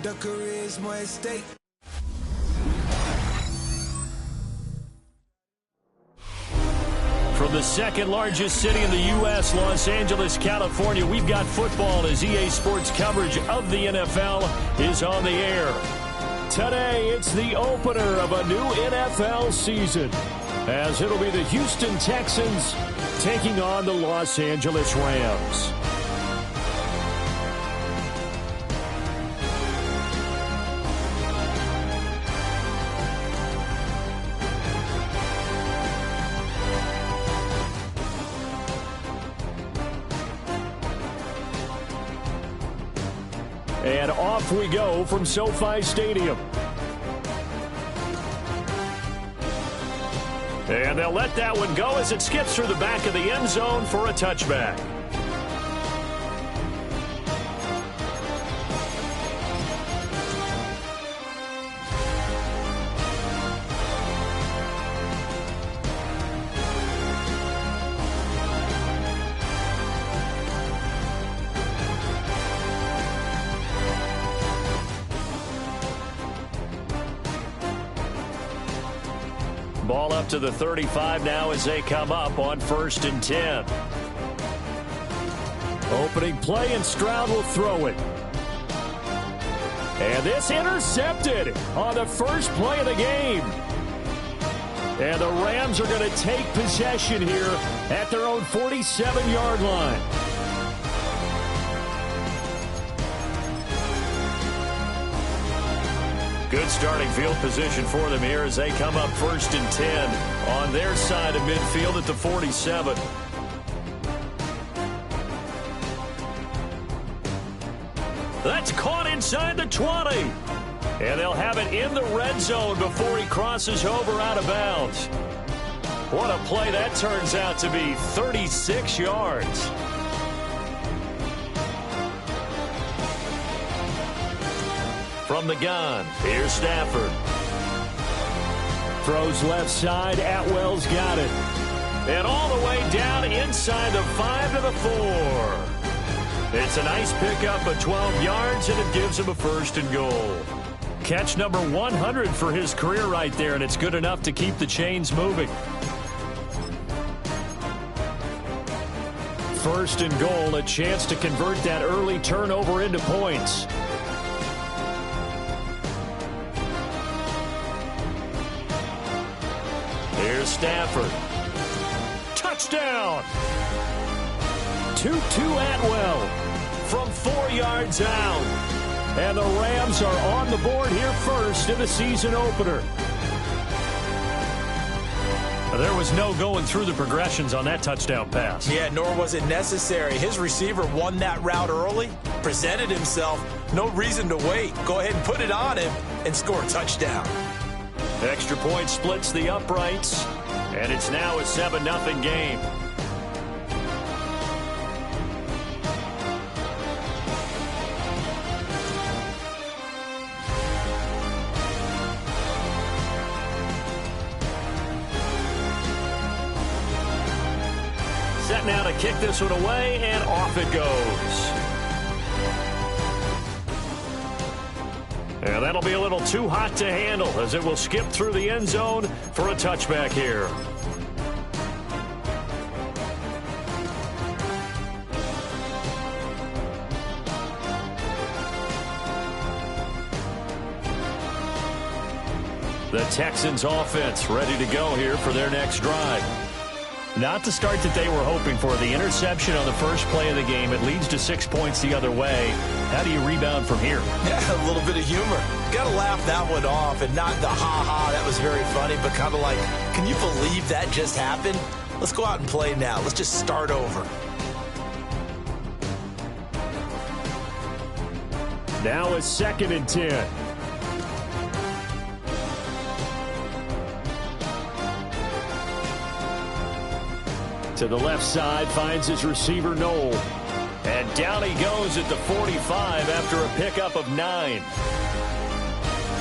The career is more at stake. From the second largest city in the U.S., Los Angeles, California, we've got football as EA Sports coverage of the NFL is on the air. Today, it's the opener of a new NFL season, as it'll be the Houston Texans taking on the Los Angeles Rams. And off we go from SoFi Stadium. And they'll let that one go as it skips through the back of the end zone for a touchback. Ball up to the 35 now as they come up on 1st and 10. Opening play, and Stroud will throw it. And this intercepted on the first play of the game. And the Rams are going to take possession here at their own 47-yard line. Good starting field position for them here as they come up 1st and 10 on their side of midfield at the 47. That's caught inside the 20. And they'll have it in the red zone before he crosses over out of bounds. What a play that turns out to be, 36 yards. From the gun, here's Stafford. Throws left side, Atwell's got it. And all the way down inside the 5 to the 4. It's a nice pickup of 12 yards, and it gives him a 1st and goal. Catch number 100 for his career right there, and it's good enough to keep the chains moving. 1st and goal, a chance to convert that early turnover into points. Here's Stafford. Touchdown! 2-2 Atwell from 4 yards out. And the Rams are on the board here first in the season opener. There was no going through the progressions on that touchdown pass. Yeah, nor was it necessary. His receiver won that route early, presented himself. No reason to wait. Go ahead and put it on him and score a touchdown. Extra point splits the uprights, and it's now a 7-0 game. Set now to kick this one away, and off it goes. And that'll be a little too hot to handle as it will skip through the end zone for a touchback here. The Texans offense ready to go here for their next drive. Not the start that they were hoping for. The interception on the first play of the game. It leads to 6 points the other way. How do you rebound from here? Yeah, a little bit of humor. Got to laugh that one off, and not the ha-ha, that was very funny, but kind of like, can you believe that just happened? Let's go out and play now. Let's just start over. Now it's 2nd and 10. To the left side, finds his receiver, Noel. And down he goes at the 45 after a pickup of 9.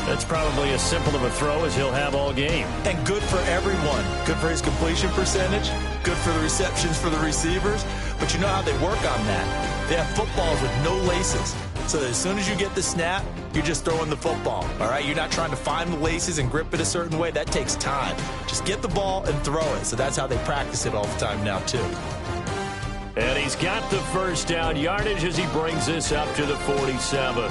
That's probably as simple of a throw as he'll have all game. And good for everyone. Good for his completion percentage. Good for the receptions for the receivers. But you know how they work on that. They have footballs with no laces. so that as soon as you get the snap, you're just throwing the football, all right? You're not trying to find the laces and grip it a certain way. That takes time. Just get the ball and throw it. So that's how they practice it all the time now, too. And he's got the first down yardage as he brings this up to the 47.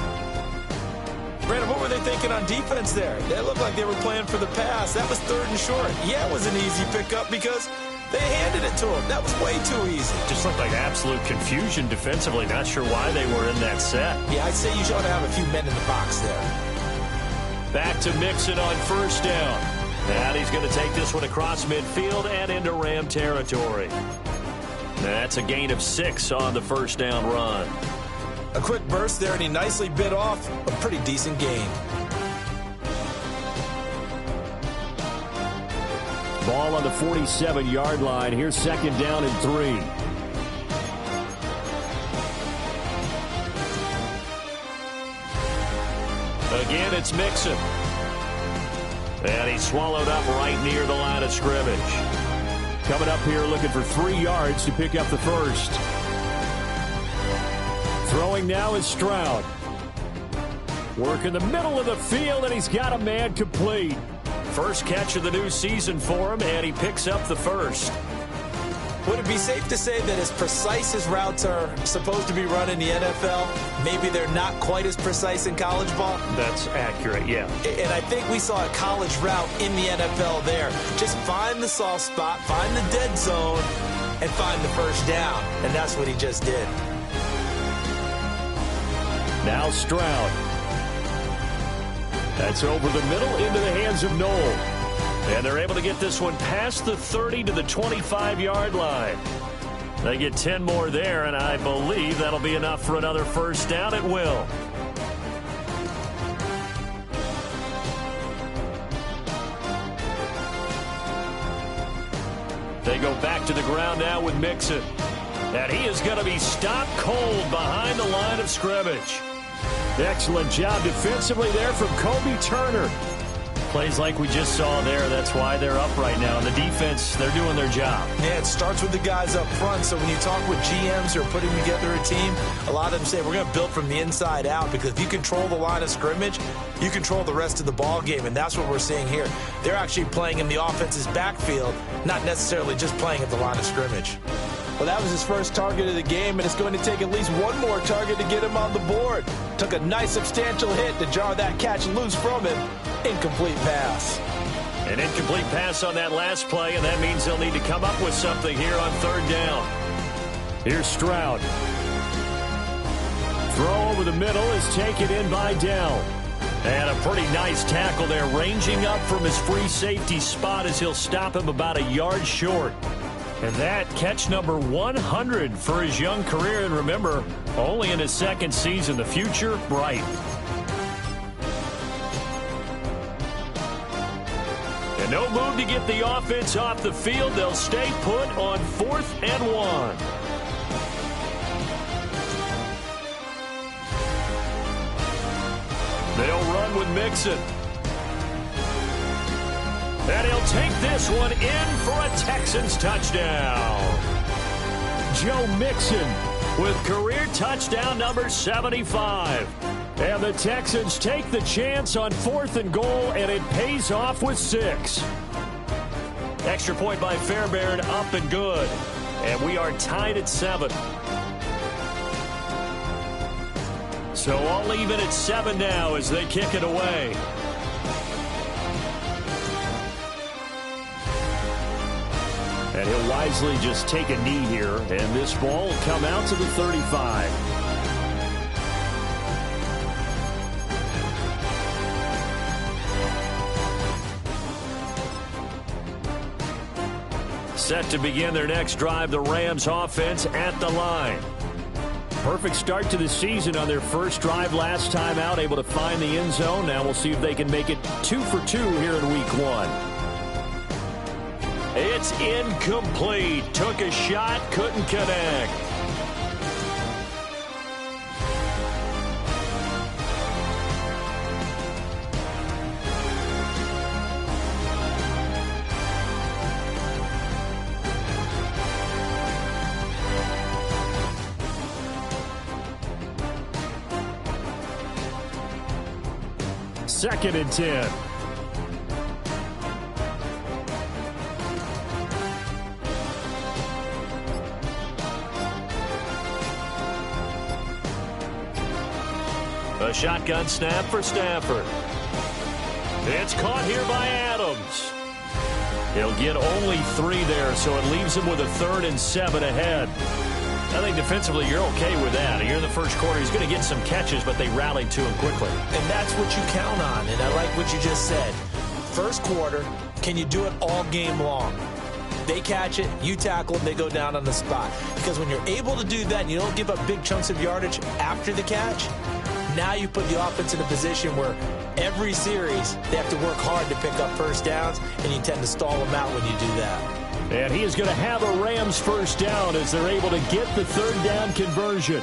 Brandon, what were they thinking on defense there? They looked like they were playing for the pass. That was 3rd and short. Yeah, it was an easy pickup because they handed it to him. That was way too easy. Just looked like absolute confusion defensively. Not sure why they were in that set. Yeah, I'd say you ought to have a few men in the box there. Back to Mixon on first down. And he's going to take this one across midfield and into Ram territory. That's a gain of 6 on the first down run. A quick burst there, and he nicely bit off a pretty decent gain. Ball on the 47-yard line. Here's 2nd down and 3. Again, it's Mixon. And he's swallowed up right near the line of scrimmage. Coming up here looking for 3 yards to pick up the first. Throwing now is Stroud. Work in the middle of the field, and he's got a man complete. First catch of the new season for him, and he picks up the first. Would it be safe to say that as precise as routes are supposed to be run in the NFL, maybe they're not quite as precise in college ball? That's accurate, yeah. And I think we saw a college route in the NFL there. Just find the soft spot, find the dead zone, and find the first down. And that's what he just did. Now Stroud. That's over the middle into the hands of Knoll. And they're able to get this one past the 30 to the 25-yard line. They get 10 more there, and I believe that'll be enough for another first down. It will. They go back to the ground now with Mixon. And he is going to be stopped cold behind the line of scrimmage. Excellent job defensively there from Kobe Turner. Plays like we just saw there. That's why they're up right now. And the defense, they're doing their job. Yeah, it starts with the guys up front. So when you talk with GMs who are putting together a team, a lot of them say we're going to build from the inside out, because if you control the line of scrimmage, you control the rest of the ball game. And that's what we're seeing here. They're actually playing in the offense's backfield, not necessarily just playing at the line of scrimmage. Well, that was his first target of the game, and it's going to take at least one more target to get him on the board. Took a nice substantial hit to jar that catch loose from him. Incomplete pass. An incomplete pass on that last play, and that means they'll need to come up with something here on 3rd down. Here's Stroud. Throw over the middle is taken in by Dell. And a pretty nice tackle there, ranging up from his free safety spot as he'll stop him about a yard short. And that catch number 100 for his young career. And remember, only in his 2nd season. The future, bright. And no move to get the offense off the field. They'll stay put on 4th and 1. They'll run with Mixon. And he'll take this one in for a Texans touchdown. Joe Mixon with career touchdown number 75. And the Texans take the chance on 4th and goal, and it pays off with 6. Extra point by Fairbairn, up and good. And we are tied at 7. So all even at 7 now as they kick it away. And he'll wisely just take a knee here, and this ball will come out to the 35. Set to begin their next drive, the Rams offense at the line. Perfect start to the season on their first drive last time out, able to find the end zone. Now we'll see if they can make it 2 for 2 here in week 1. It's incomplete. Took a shot, couldn't connect. 2nd and 10. A shotgun snap for Stafford. It's caught here by Adams. He'll get only 3 there, so it leaves him with a 3rd and 7 ahead. I think defensively you're okay with that. Here in the first quarter, he's going to get some catches, but they rallied to him quickly. And that's what you count on, and I like what you just said. First quarter, can you do it all game long? They catch it, you tackle them, they go down on the spot. Because when you're able to do that and you don't give up big chunks of yardage after the catch, now you put the offense in a position where every series they have to work hard to pick up first downs, and you tend to stall them out when you do that. And he is going to have a Rams first down as they're able to get the 3rd down conversion.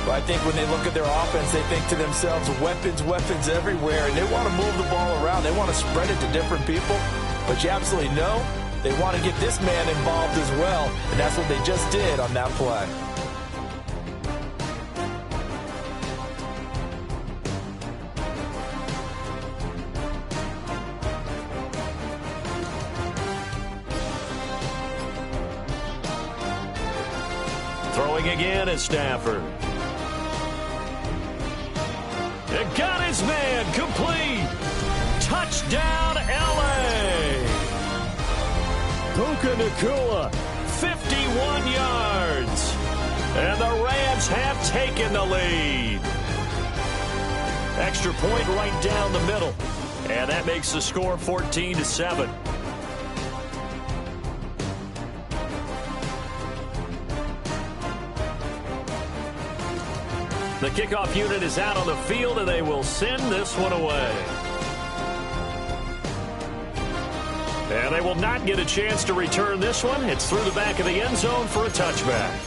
Well, I think when they look at their offense, they think to themselves, weapons, weapons everywhere, and they want to move the ball around. They want to spread it to different people, but you absolutely know they want to get this man involved as well, and that's what they just did on that play. Throwing again is Stafford. It got his man complete. Touchdown, L.A. Puka Nacua, 51 yards. And the Rams have taken the lead. Extra point right down the middle. And that makes the score 14-7. The kickoff unit is out on the field, and they will send this one away. And they will not get a chance to return this one. It's through the back of the end zone for a touchback.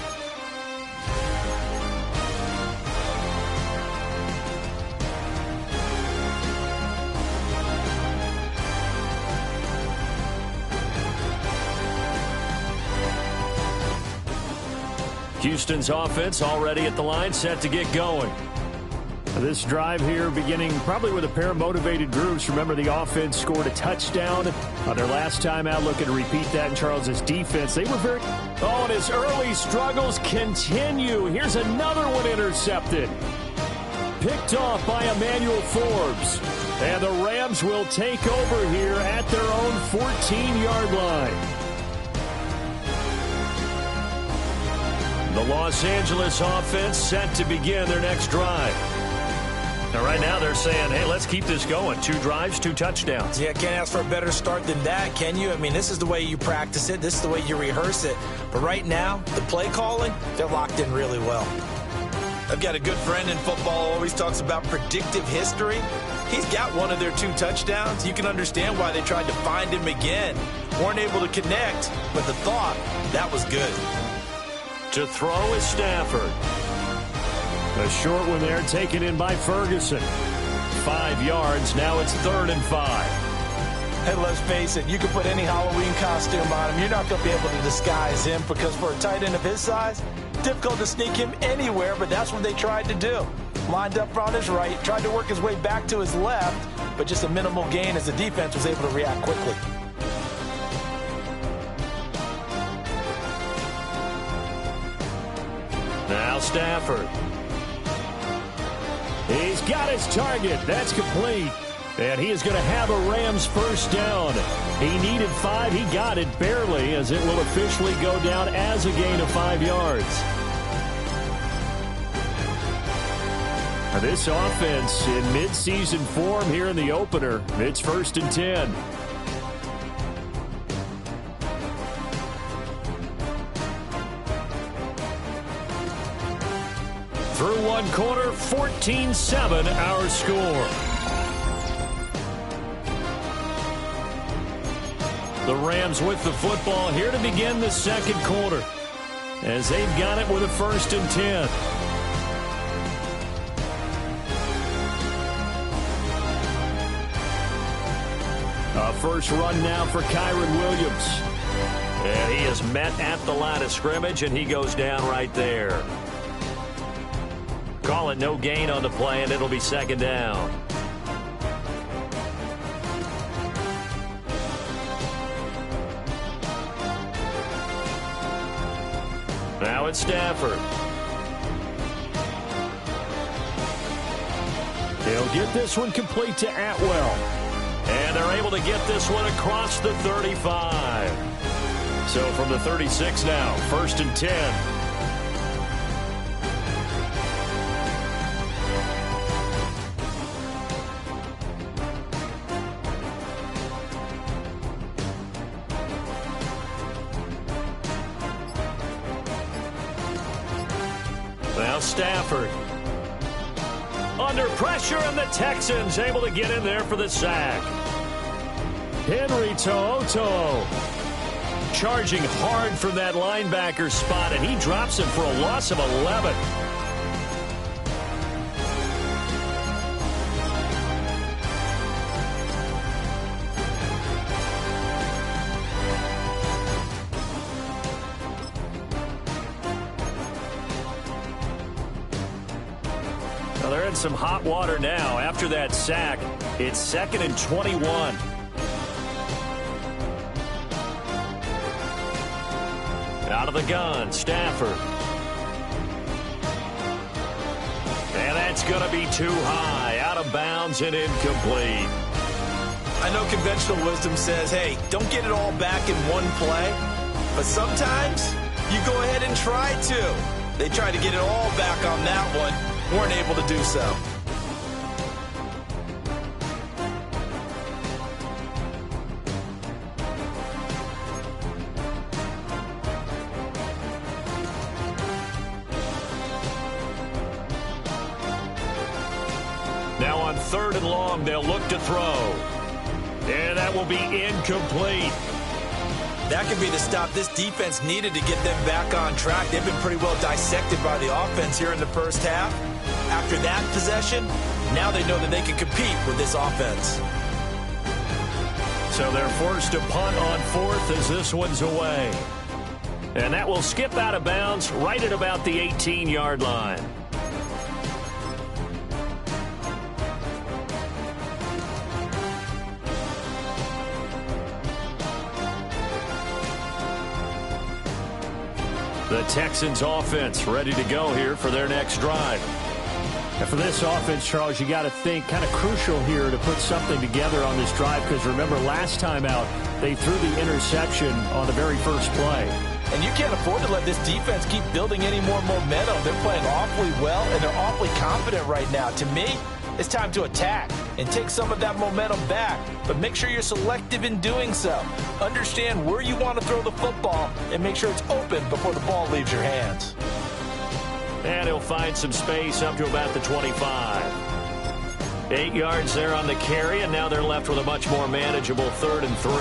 Houston's offense already at the line, set to get going. This drive here beginning probably with a pair of motivated groups. Remember, the offense scored a touchdown on their last time out. Looking to repeat that in Charles' defense. They were very... Oh, and his early struggles continue. Here's another one intercepted. Picked off by Emmanuel Forbes. And the Rams will take over here at their own 14-yard line. The Los Angeles offense set to begin their next drive. Now, right now they're saying, hey, let's keep this going. 2 drives, 2 touchdowns. Yeah, can't ask for a better start than that, can you? I mean, this is the way you practice it. This is the way you rehearse it. But right now, the play calling, they're locked in really well. I've got a good friend in football who always talks about predictive history. He's got one of their 2 touchdowns. You can understand why they tried to find him again. Weren't able to connect, but the thought, that was good. To throw is Stafford. A short one there taken in by Ferguson. 5 yards. Now it's 3rd and 5. Hey, let's face it. You can put any Halloween costume on him. You're not going to be able to disguise him because for a tight end of his size, difficult to sneak him anywhere, but that's what they tried to do. Lined up on his right, tried to work his way back to his left, but just a minimal gain as the defense was able to react quickly. Now Stafford. He's got his target. That's complete. And he is going to have a Rams first down. He needed 5. He got it barely, as it will officially go down as a gain of 5 yards. This offense in midseason form here in the opener. It's 1st and 10. Through 1 quarter, 14-7 our score. The Rams with the football here to begin the 2nd quarter, as they've got it with a 1st and 10. A first run now for Kyren Williams. And he is met at the line of scrimmage, and he goes down right there. Call it no gain on the play, and it'll be 2nd down. Now it's Stafford. He'll get this one complete to Atwell. And they're able to get this one across the 35. So from the 36 now, 1st and 10. Now Stafford. Under pressure, and the Texans able to get in there for the sack. Henry To'oTo'o charging hard from that linebacker spot, and he drops him for a loss of 11. Well, they're in some hot water now. After that sack, it's 2nd and 21. Out of the gun, Stafford. And that's going to be too high. Out of bounds and incomplete. I know conventional wisdom says, hey, don't get it all back in one play. But sometimes you go ahead and try to. They tried to get it all back on that one. Weren't able to do so. Now on 3rd and long, they'll look to throw. And that will be incomplete. That could be the stop this defense needed to get them back on track. They've been pretty well dissected by the offense here in the first half. After that possession, now they know that they can compete with this offense. So they're forced to punt on 4th as this one's away. And that will skip out of bounds right at about the 18-yard line. The Texans offense ready to go here for their next drive. And for this offense, Charles, you got to think kind of crucial here to put something together on this drive, because remember last time out they threw the interception on the very first play. And you can't afford to let this defense keep building any more momentum. They're playing awfully well, and they're awfully confident right now. To me, it's time to attack and take some of that momentum back. But make sure you're selective in doing so. Understand where you want to throw the football and make sure it's open before the ball leaves your hands. And he'll find some space up to about the 25. 8 yards there on the carry, and now they're left with a much more manageable 3rd and 3.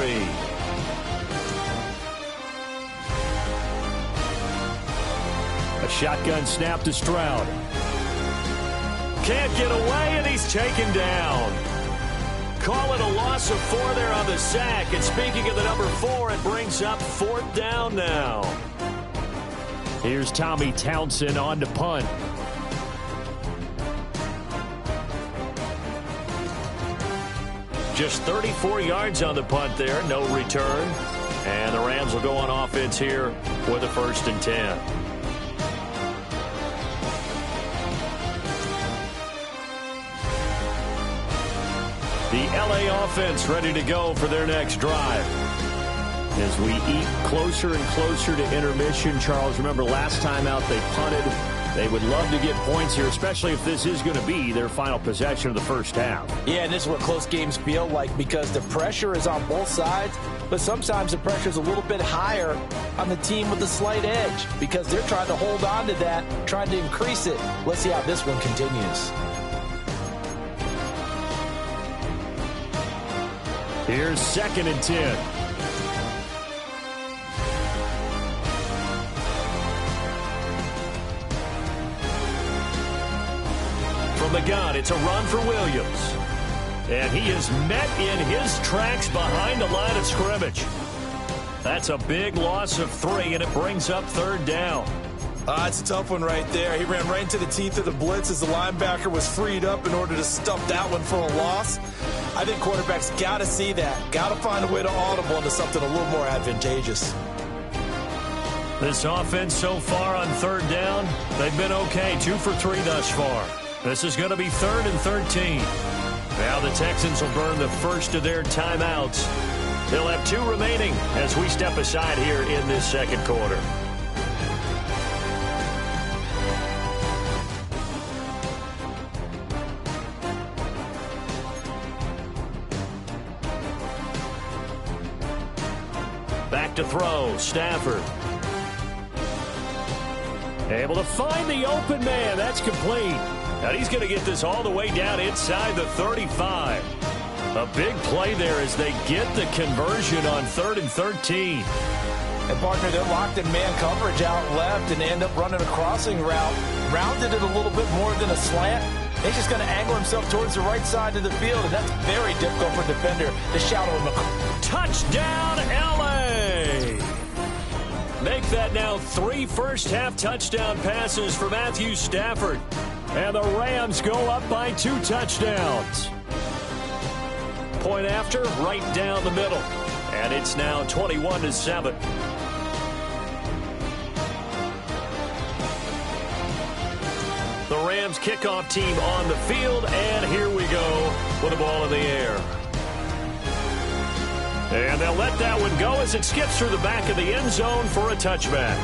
A shotgun snap to Stroud. Can't get away, and he's taken down. Call it a loss of 4 there on the sack. And speaking of the number 4, it brings up 4th down now. Here's Tommy Townsend on to punt. Just 34 yards on the punt there, no return. And the Rams will go on offense here with a 1st and 10. The LA offense ready to go for their next drive. As we eat closer and closer to intermission, Charles, remember last time out they punted. They would love to get points here, especially if this is going to be their final possession of the first half. Yeah, and this is what close games feel like, because the pressure is on both sides, but sometimes the pressure is a little bit higher on the team with the slight edge, because they're trying to hold on to that, trying to increase it. Let's see how this one continues. Here's 2nd and 10. From the gun, it's a run for Williams. And he is met in his tracks behind the line of scrimmage. That's a big loss of 3, and it brings up 3rd down. It's a tough one right there. He ran right into the teeth of the blitz as the linebacker was freed up in order to stuff that one for a loss. I think quarterbacks got to see that. Got to find a way to audible into something a little more advantageous. This offense so far on third down, they've been okay. 2 for 3 thus far. This is going to be 3rd and 13. Now the Texans will burn the first of their timeouts. They'll have 2 remaining as we step aside here in this second quarter. Back to throw, Stafford. Able to find the open man. That's complete. And he's going to get this all the way down inside the 35. A big play there as they get the conversion on 3rd and 13. And, partner, they're locked in man coverage out left, and they end up running a crossing route. Rounded it a little bit more than a slant. He's just going to angle himself towards the right side of the field, and that's very difficult for a defender to shout him. Touchdown, L.A.! Make that now 3 first-half touchdown passes for Matthew Stafford. And the Rams go up by 2 touchdowns. Point after, right down the middle. And it's now 21-7. The Rams kickoff team on the field, and here we go with the ball in the air. And they'll let that one go as it skips through the back of the end zone for a touchback.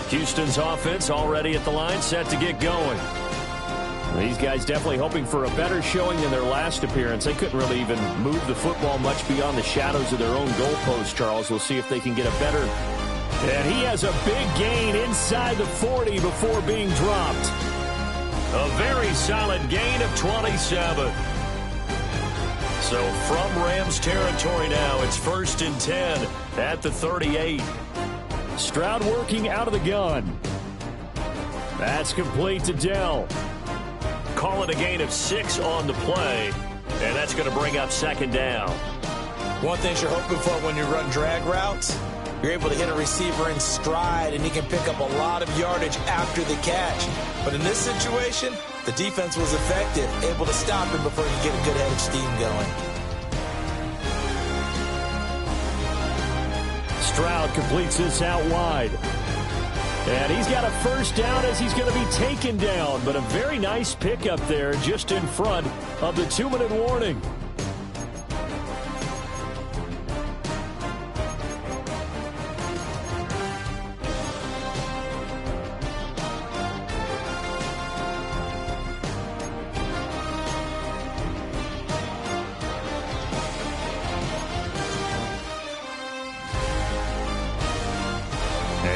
Houston's offense already at the line, set to get going. These guys definitely hoping for a better showing than their last appearance. They couldn't really even move the football much beyond the shadows of their own goalpost, Charles. We'll see if they can get a better. And he has a big gain inside the 40 before being dropped. A very solid gain of 27. So from Rams territory now, it's 1st and 10 at the 38. Stroud working out of the gun. That's complete to Dell. Call it a gain of 6 on the play, and that's going to bring up 2nd down. One thing you're hoping for when you run drag routes, you're able to hit a receiver in stride, and he can pick up a lot of yardage after the catch. But in this situation, the defense was effective, able to stop him before he could get a good head of steam going. Stroud completes this out wide. And he's got a first down as he's going to be taken down. But a very nice pickup there just in front of the 2-minute warning.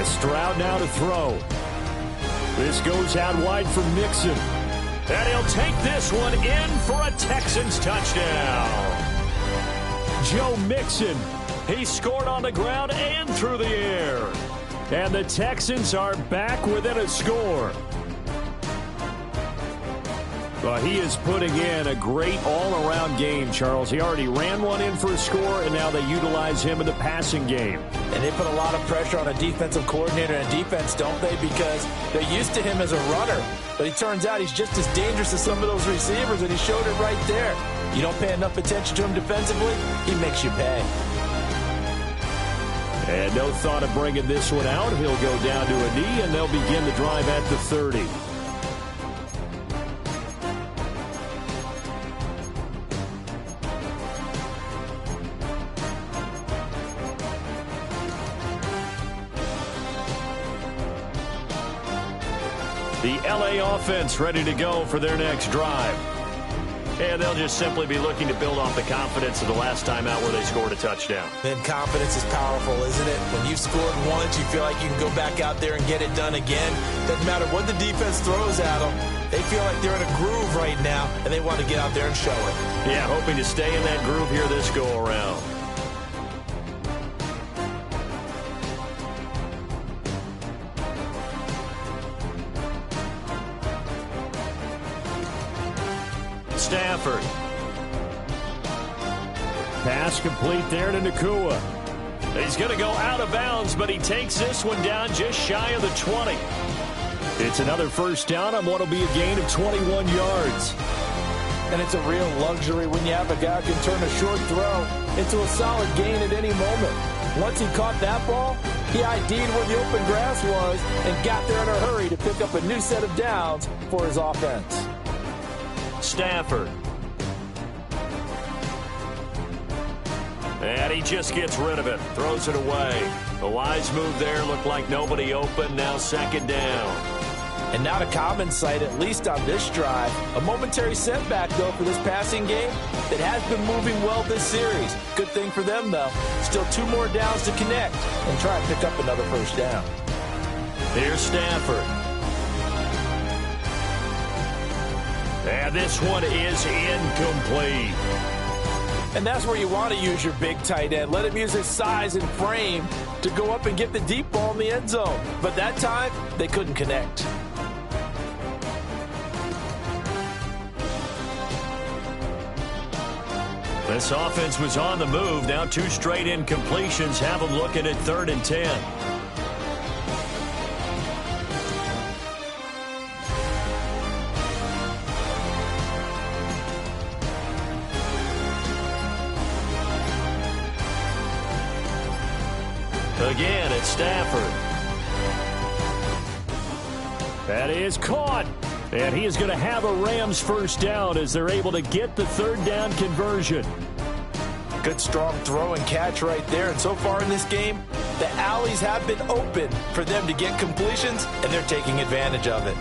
Stroud now to throw. This goes out wide for Mixon. And he'll take this one in for a Texans touchdown. Joe Mixon. He scored on the ground and through the air. And the Texans are back within a score. Well, he is putting in a great all-around game, Charles. He already ran one in for a score, and now they utilize him in the passing game. And they put a lot of pressure on a defensive coordinator and defense, don't they? Because they're used to him as a runner. But it turns out he's just as dangerous as some of those receivers, and he showed it right there. You don't pay enough attention to him defensively, he makes you pay. And no thought of bringing this one out. He'll go down to a knee, and they'll begin the drive at the 30. The LA offense ready to go for their next drive. And they'll just simply be looking to build off the confidence of the last time out where they scored a touchdown. Then confidence is powerful, isn't it? When you've scored once, you feel like you can go back out there and get it done again. Doesn't matter what the defense throws at them. They feel like they're in a groove right now, and they want to get out there and show it. Yeah, hoping to stay in that groove here this go-around. Stafford. Pass complete there to Nacua. He's going to go out of bounds, but he takes this one down just shy of the 20. It's another first down on what will be a gain of 21 yards. And it's a real luxury when you have a guy who can turn a short throw into a solid gain at any moment. Once he caught that ball, he ID'd where the open grass was and got there in a hurry to pick up a new set of downs for his offense. Stafford. And he just gets rid of it, throws it away. The wise move there, looked like nobody open, now second down. And not a common sight, at least on this drive. A momentary setback, though, for this passing game that has been moving well this series. Good thing for them, though. Still 2 more downs to connect and try and pick up another first down. Here's Stafford. And this one is incomplete. And that's where you want to use your big tight end. Let him use his size and frame to go up and get the deep ball in the end zone. But that time, they couldn't connect. This offense was on the move. Now 2 straight incompletions have them looking at 3rd and 10. Again, it's Stafford. That is caught. And he is going to have a Rams first down as they're able to get the 3rd down conversion. Good strong throw and catch right there. And so far in this game, the alleys have been open for them to get completions, and they're taking advantage of it.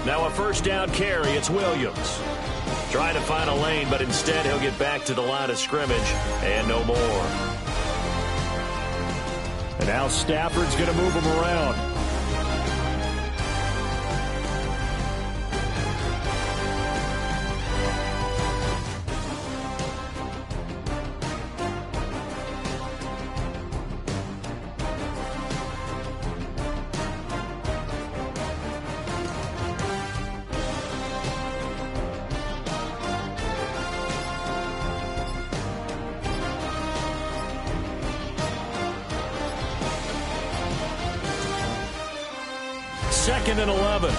Now a first down carry. It's Williams. Trying to find a lane, but instead he'll get back to the line of scrimmage and no more. And now Stafford's going to move him around. Second and 11.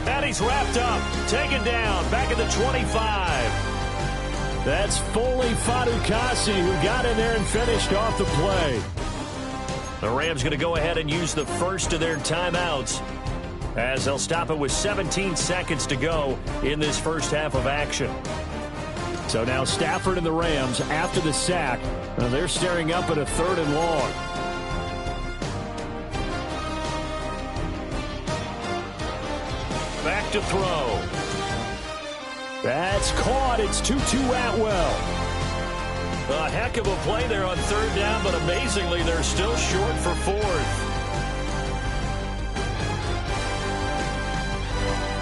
And he's wrapped up, taken down, back at the 25. That's Foley Fatukasi who got in there and finished off the play. The Rams going to go ahead and use the first of their timeouts as they'll stop it with 17 seconds to go in this first half of action. So now Stafford and the Rams, after the sack, they're staring up at a 3rd and long. Back to throw. That's caught. It's Tutu Atwell. A heck of a play there on 3rd down, but amazingly, they're still short for 4th.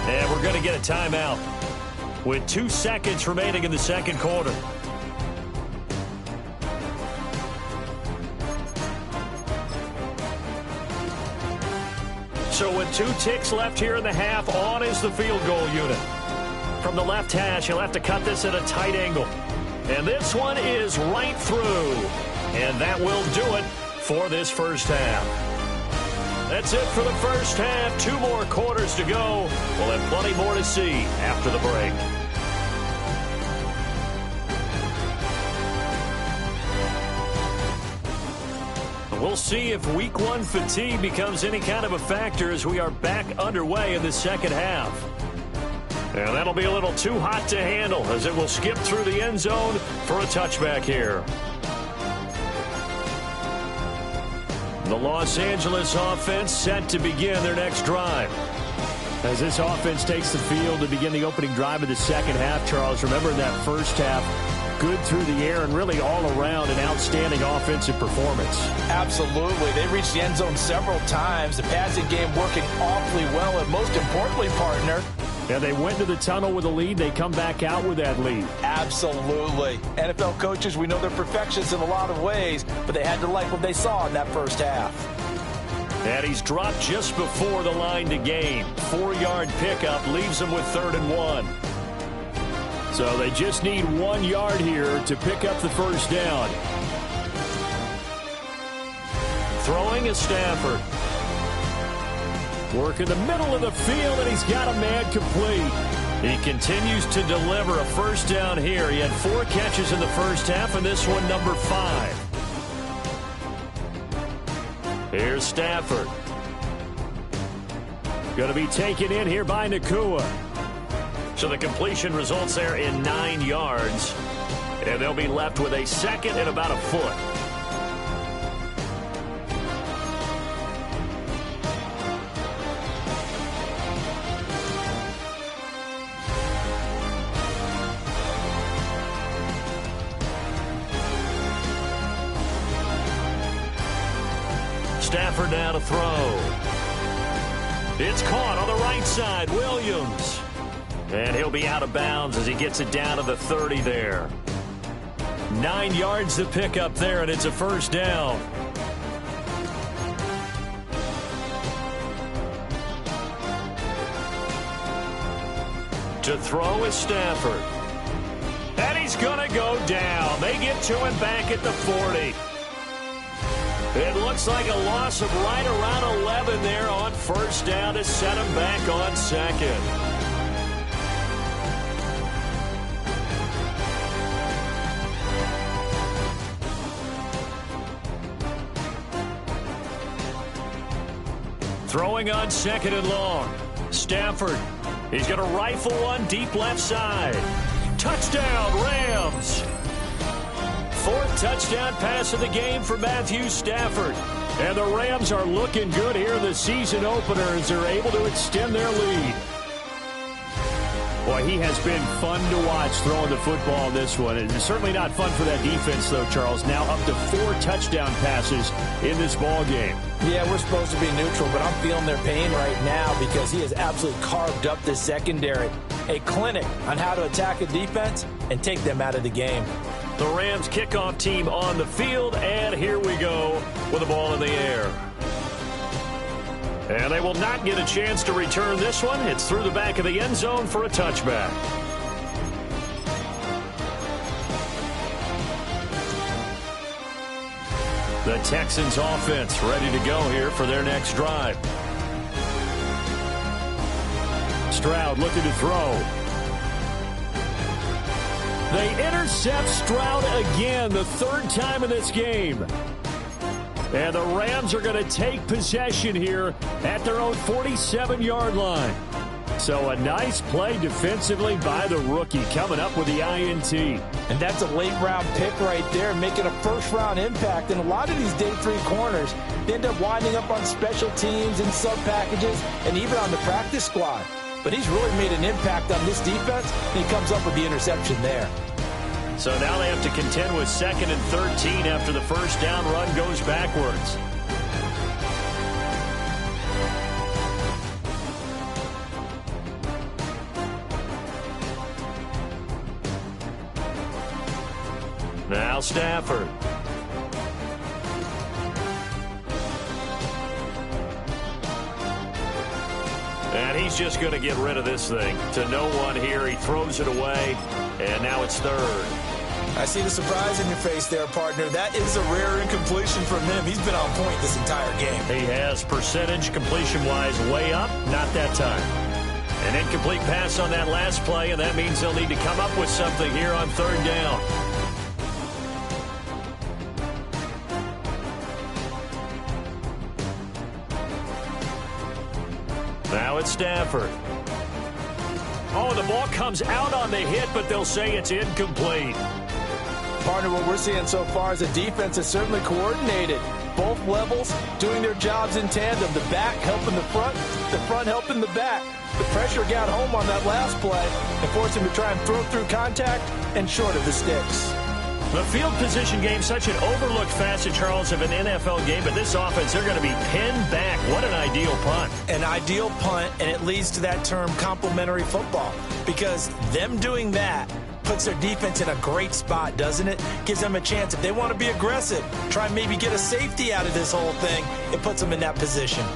And we're going to get a timeout with 2 seconds remaining in the second quarter. So with 2 ticks left here in the half, on is the field goal unit. From the left hash, he'll have to cut this at a tight angle. And this one is right through. And that will do it for this first half. That's it for the first half. 2 more quarters to go. We'll have plenty more to see after the break. We'll see if week 1 fatigue becomes any kind of a factor as we are back underway in the second half. And that'll be a little too hot to handle as it will skip through the end zone for a touchback here. The Los Angeles offense set to begin their next drive. As this offense takes the field to begin the opening drive of the second half, Charles, remember in that first half, good through the air and really all around an outstanding offensive performance. Absolutely. They reached the end zone several times. The passing game working awfully well, and most importantly, partner, yeah, they went to the tunnel with a lead. They come back out with that lead. Absolutely. NFL coaches, we know they're perfectionists in a lot of ways, but they had to like what they saw in that first half. And he's dropped just before the line to gain. 4-yard pickup leaves him with 3rd and 1. So they just need 1 yard here to pick up the first down. Throwing is Stafford. Work in the middle of the field, and he's got a man complete. He continues to deliver a first down here. He had 4 catches in the first half, and this one number 5. Here's Stafford. Going to be taken in here by Nacua. So the completion results there in 9 yards. And they'll be left with a second and about a foot. Stafford now to throw. It's caught on the right side. Williams. And he'll be out of bounds as he gets it down to the 30 there. 9 yards to pick up there, and it's a first down. To throw is Stafford. And he's going to go down. They get to him back at the 40. It looks like a loss of right around 11 there on first down to set him back on second. Throwing on second and long. Stafford. He's going to rifle one deep left side. Touchdown, Rams. 4th touchdown pass of the game for Matthew Stafford. And the Rams are looking good here in the season opener as they're able to extend their lead. Boy, he has been fun to watch throwing the football in this one. It's certainly not fun for that defense, though, Charles. Now up to 4 touchdown passes in this ball game. Yeah, we're supposed to be neutral, but I'm feeling their pain right now because he has absolutely carved up the secondary. A clinic on how to attack a defense and take them out of the game. The Rams kickoff team on the field, and here we go with the ball in the air. And they will not get a chance to return this one. It's through the back of the end zone for a touchback. The Texans offense ready to go here for their next drive. Stroud looking to throw. They intercept Stroud again, the 3rd time in this game. And the Rams are going to take possession here at their own 47-yard line. So a nice play defensively by the rookie coming up with the INT. And that's a late-round pick right there, making a first-round impact. And a lot of these day 3 corners, they end up winding up on special teams and sub-packages and even on the practice squad. But he's really made an impact on this defense, and he comes up with the interception there. So now they have to contend with 2nd and 13 after the first down run goes backwards. Now Stafford. And he's just going to get rid of this thing. To no one here. He throws it away, and now it's 3rd. I see the surprise in your face there, partner. That is a rare incompletion from him. He's been on point this entire game. He has percentage completion-wise way up. Not that time. An incomplete pass on that last play, and that means they'll need to come up with something here on 3rd down. Now it's Stafford. Oh, the ball comes out on the hit, but they'll say it's incomplete. Partner, what we're seeing so far is the defense is certainly coordinated. Both levels doing their jobs in tandem. The back helping the front helping the back. The pressure got home on that last play and forced him to try and throw through contact and short of the sticks. The field position game, such an overlooked facet, Charles, of an NFL game, but this offense, they're going to be pinned back. What an ideal punt. An ideal punt, and it leads to that term complementary football, because them doing that puts their defense in a great spot, doesn't it? Gives them a chance. If they want to be aggressive, try and maybe get a safety out of this whole thing, it puts them in that position.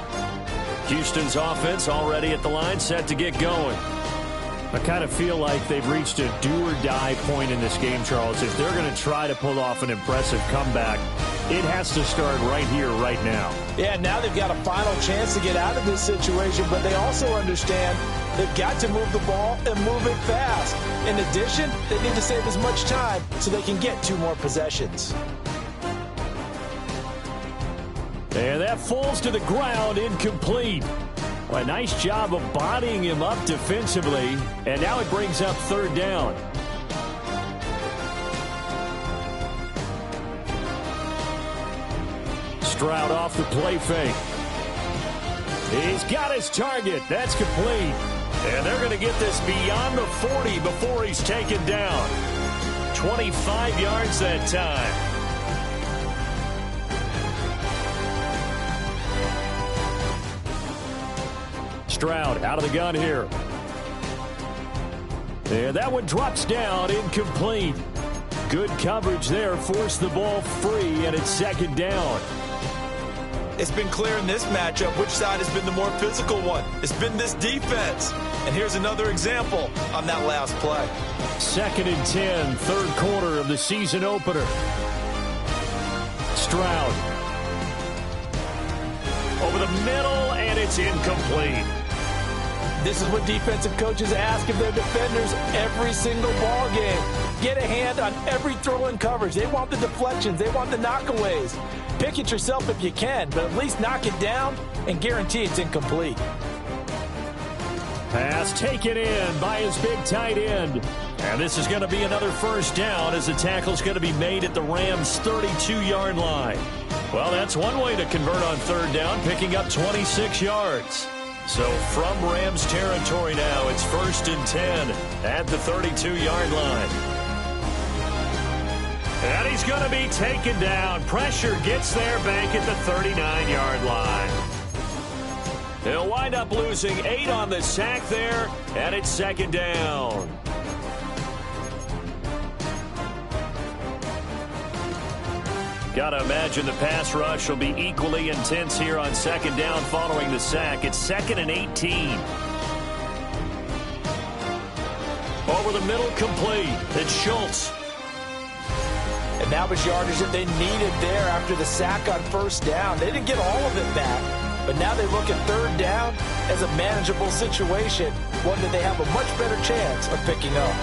Houston's offense already at the line, set to get going. I kind of feel like they've reached a do-or-die point in this game, Charles. If they're going to try to pull off an impressive comeback, it has to start right here, right now. Yeah, now they've got a final chance to get out of this situation, but they also understand they've got to move the ball and move it fast. In addition, they need to save as much time so they can get 2 more possessions. And that falls to the ground, incomplete. Well, a nice job of bodying him up defensively, and now it brings up 3rd down. Stroud off the play fake. He's got his target. That's complete. And they're going to get this beyond the 40 before he's taken down. 25 yards that time. Stroud out of the gun here. And that one drops down, incomplete. Good coverage there, forced the ball free, and it's 2nd down. It's been clear in this matchup which side has been the more physical one. It's been this defense. And here's another example on that last play. 2nd and 10, 3rd quarter of the season opener. Stroud. Over the middle, and it's incomplete. This is what defensive coaches ask of their defenders every single ball game. Get a hand on every throw in coverage. They want the deflections. They want the knockaways. Pick it yourself if you can, but at least knock it down and guarantee it's incomplete. Pass taken in by his big tight end. And this is going to be another 1st down as the tackle's going to be made at the Rams' 32-yard line. Well, that's one way to convert on 3rd down, picking up 26 yards. So from Rams territory now, it's 1st and 10 at the 32-yard line. And he's going to be taken down. Pressure gets there back at the 39-yard line. He'll wind up losing 8 on the sack there, and it's 2nd down. Got to imagine the pass rush will be equally intense here on 2nd down following the sack. It's 2nd and 18. Over the middle, complete. It's Schultz. And that was yardage that they needed there after the sack on 1st down. They didn't get all of it back, but now they look at 3rd down as a manageable situation, one that they have a much better chance of picking up.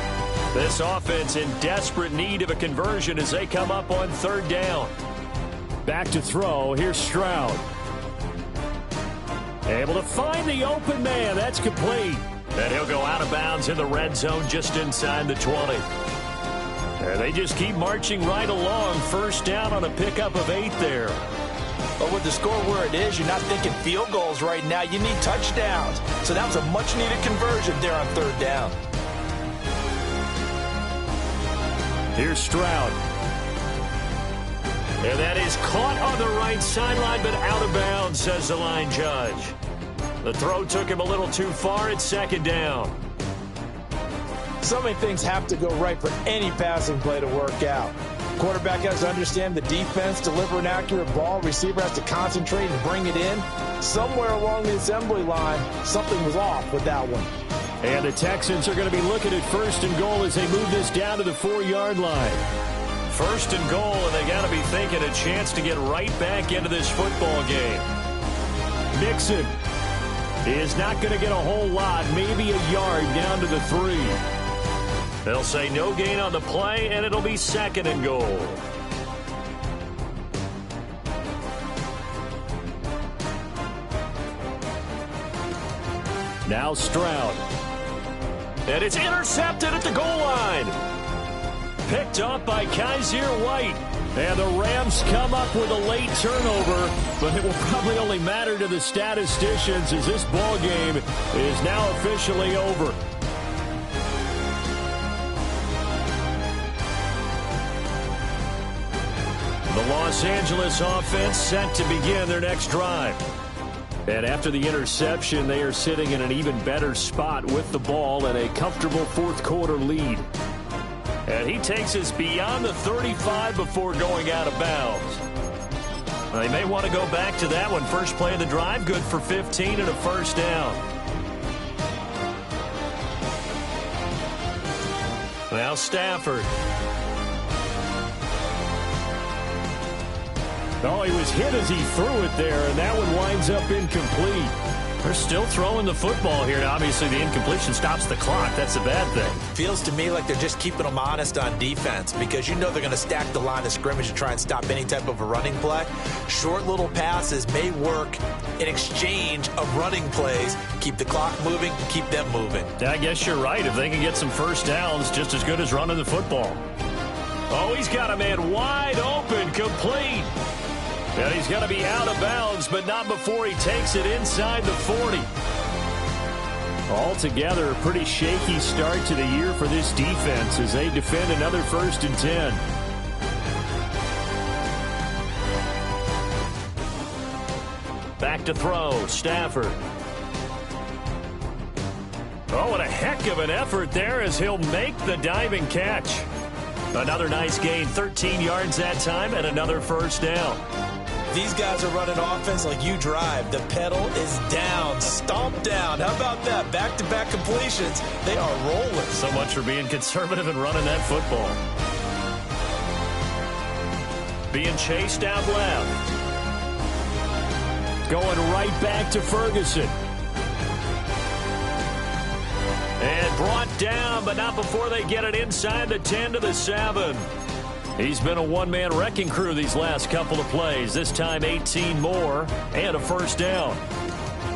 This offense in desperate need of a conversion as they come up on 3rd down. Back to throw. Here's Stroud. Able to find the open man. That's complete. And he'll go out of bounds in the red zone just inside the 20. And they just keep marching right along. 1st down on a pickup of 8 there. But with the score where it is, you're not thinking field goals right now. You need touchdowns. So that was a much-needed conversion there on 3rd down. Here's Stroud. And that is caught on the right sideline, but out of bounds, says the line judge. The throw took him a little too far. It's 2nd down. So many things have to go right for any passing play to work out. Quarterback has to understand the defense, deliver an accurate ball. Receiver has to concentrate and bring it in. Somewhere along the assembly line, something was off with that one. And the Texans are going to be looking at 1st and goal as they move this down to the 4-yard line. 1st and goal, and they got to be thinking a chance to get right back into this football game. Mixon is not going to get a whole lot, maybe a yard down to the 3. They'll say no gain on the play, and it'll be 2nd and goal. Now Stroud. And it's intercepted at the goal line. Picked up by Kaiser White. And the Rams come up with a late turnover, but it will probably only matter to the statisticians as this ball game is now officially over. The Los Angeles offense set to begin their next drive. And after the interception, they are sitting in an even better spot with the ball and a comfortable 4th quarter lead. And he takes us beyond the 35 before going out of bounds. They may want to go back to that one. First play of the drive, good for 15 and a 1st down. Now Stafford. Oh, he was hit as he threw it there, and that one winds up incomplete. They're still throwing the football here. Now, obviously, the incompletion stops the clock. That's a bad thing. Feels to me like they're just keeping them honest on defense because you know they're going to stack the line of scrimmage and try and stop any type of a running play. Short little passes may work in exchange of running plays. Keep the clock moving, keep them moving. I guess you're right. If they can get some first downs, just as good as running the football. Oh, he's got a man wide open, complete. And he's going to be out of bounds, but not before he takes it inside the 40. Altogether, a pretty shaky start to the year for this defense as they defend another 1st and 10. Back to throw, Stafford. Oh, what a heck of an effort there as he'll make the diving catch. Another nice gain, 13 yards that time, and another first down. These guys are running offense like you drive. The pedal is down, stomp down. How about that? Back-to-back completions. They are rolling. So much for being conservative and running that football. Being chased out left. Going right back to Ferguson. And brought down, but not before they get it inside the 10 to the 7. He's been a one-man wrecking crew these last couple of plays. This time 18 more and a first down.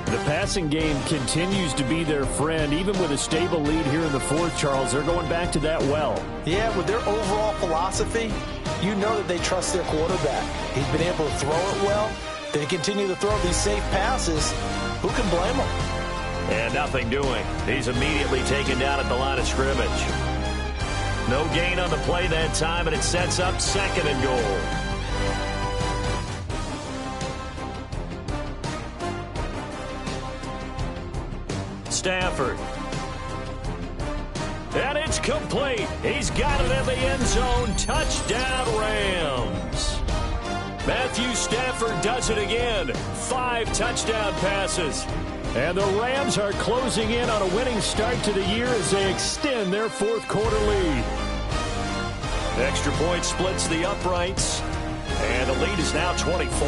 The passing game continues to be their friend. Even with a stable lead here in the 4th, Charles, they're going back to that well. Yeah, with their overall philosophy, you know that they trust their quarterback. He's been able to throw it well. They continue to throw these safe passes. Who can blame them? And nothing doing. He's immediately taken down at the line of scrimmage. No gain on the play that time, and it sets up 2nd and goal. Stafford. And it's complete. He's got it in the end zone. Touchdown, Rams. Matthew Stafford does it again. 5 touchdown passes. And the Rams are closing in on a winning start to the year as they extend their 4th quarter lead. Extra point splits the uprights, and the lead is now 24.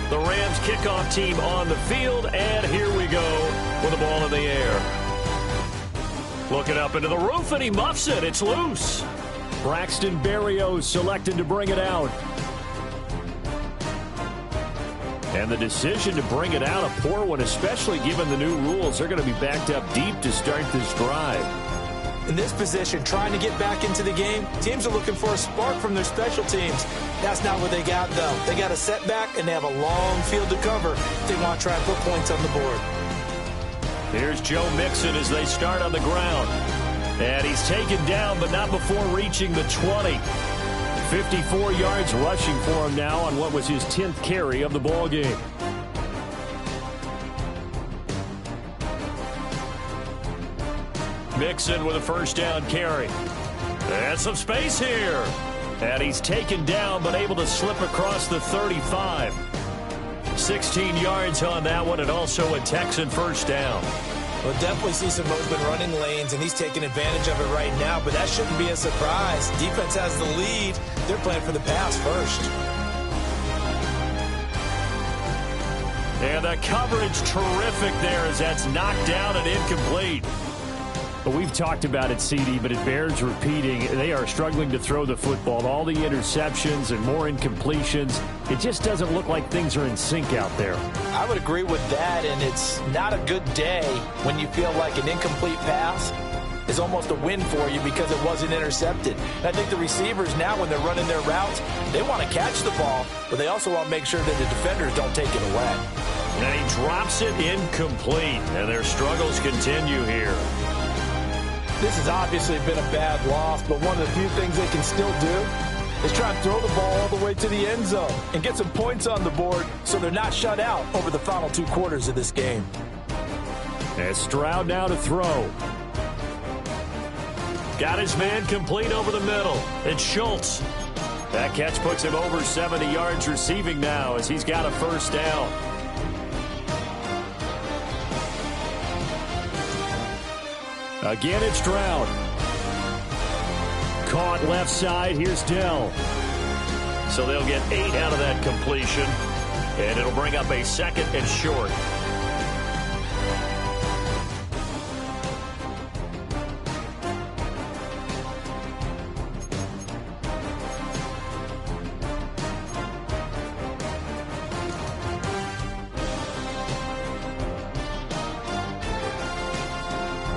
The Rams kickoff team on the field, and here we go with the ball in the air. Looking up into the roof, and he muffs it. It's loose. Braxton Berrios selected to bring it out. And the decision to bring it out, a poor one, especially given the new rules. They're going to be backed up deep to start this drive. In this position, trying to get back into the game, teams are looking for a spark from their special teams. That's not what they got, though. They got a setback, and they have a long field to cover if they want to try and put points on the board. Here's Joe Mixon as they start on the ground. And he's taken down, but not before reaching the 20. 54 yards rushing for him now on what was his 10th carry of the ball game. Mixon with a first down carry. And some space here. And he's taken down, but able to slip across the 35. 16 yards on that one, and also a Texan first down. We'll definitely see some open running lanes, and he's taking advantage of it right now, but that shouldn't be a surprise. Defense has the lead. They're playing for the pass first. And the coverage terrific there as that's knocked down and incomplete. But we've talked about it, CD, but it bears repeating. They are struggling to throw the football. All the interceptions and more incompletions. It just doesn't look like things are in sync out there. I would agree with that, and it's not a good day when you feel like an incomplete pass is almost a win for you because it wasn't intercepted. And I think the receivers now, when they're running their routes, they want to catch the ball, but they also want to make sure that the defenders don't take it away. And he drops it incomplete, and their struggles continue here. This has obviously been a bad loss, but one of the few things they can still do is try and throw the ball all the way to the end zone and get some points on the board so they're not shut out over the final 2 quarters of this game. And Stroud now to throw. Got his man complete over the middle. It's Schultz. That catch puts him over 70 yards receiving now as he's got a first down. Again, it's Stroud. caught left side. Here's Dell. So they'll get 8 out of that completion, and it'll bring up a 2nd and short.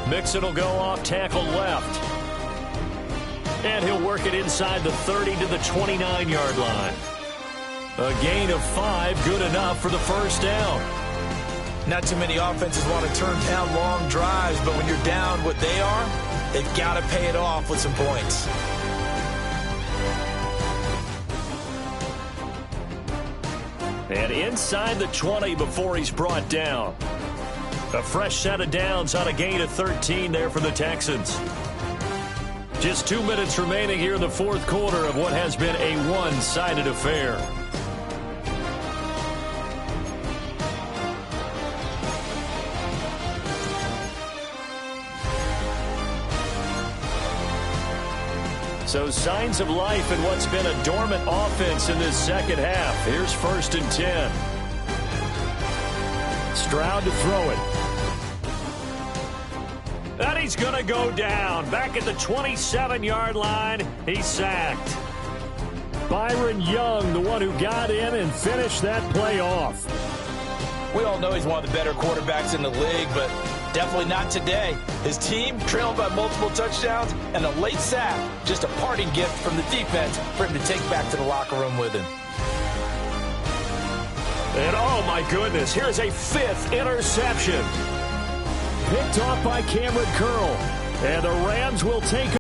Mixon will go off tackle left. And he'll work it inside the 30 to the 29-yard line. A gain of 5, good enough for the first down. Not too many offenses want to turn down long drives, but when you're down what they are, they've got to pay it off with some points. And inside the 20 before he's brought down. A fresh set of downs on a gain of 13 there for the Texans. Just 2 minutes remaining here in the fourth quarter of what has been a one-sided affair. So signs of life in what's been a dormant offense in this second half. Here's 1st and 10. Stroud to throw it. And he's going to go down. Back at the 27-yard line, he's sacked. Byron Young, the one who got in and finished that play off. We all know he's one of the better quarterbacks in the league, but definitely not today. His team trailed by multiple touchdowns, and a late sack, just a parting gift from the defense for him to take back to the locker room with him. And oh my goodness, here's a 5th interception. Picked off by Cameron Curl. And the Rams will take